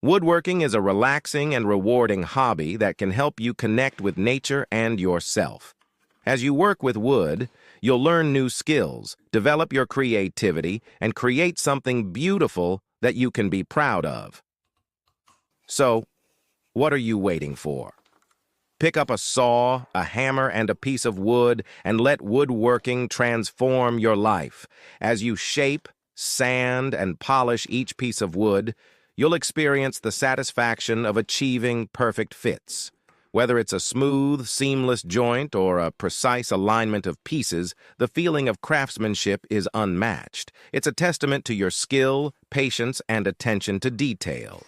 Woodworking is a relaxing and rewarding hobby that can help you connect with nature and yourself. As you work with wood, you'll learn new skills, develop your creativity, and create something beautiful that you can be proud of. So, what are you waiting for? Pick up a saw, a hammer, and a piece of wood, and let woodworking transform your life. As you shape, sand, and polish each piece of wood, you'll experience the satisfaction of achieving perfect fits. Whether it's a smooth, seamless joint or a precise alignment of pieces, the feeling of craftsmanship is unmatched. It's a testament to your skill, patience, and attention to detail.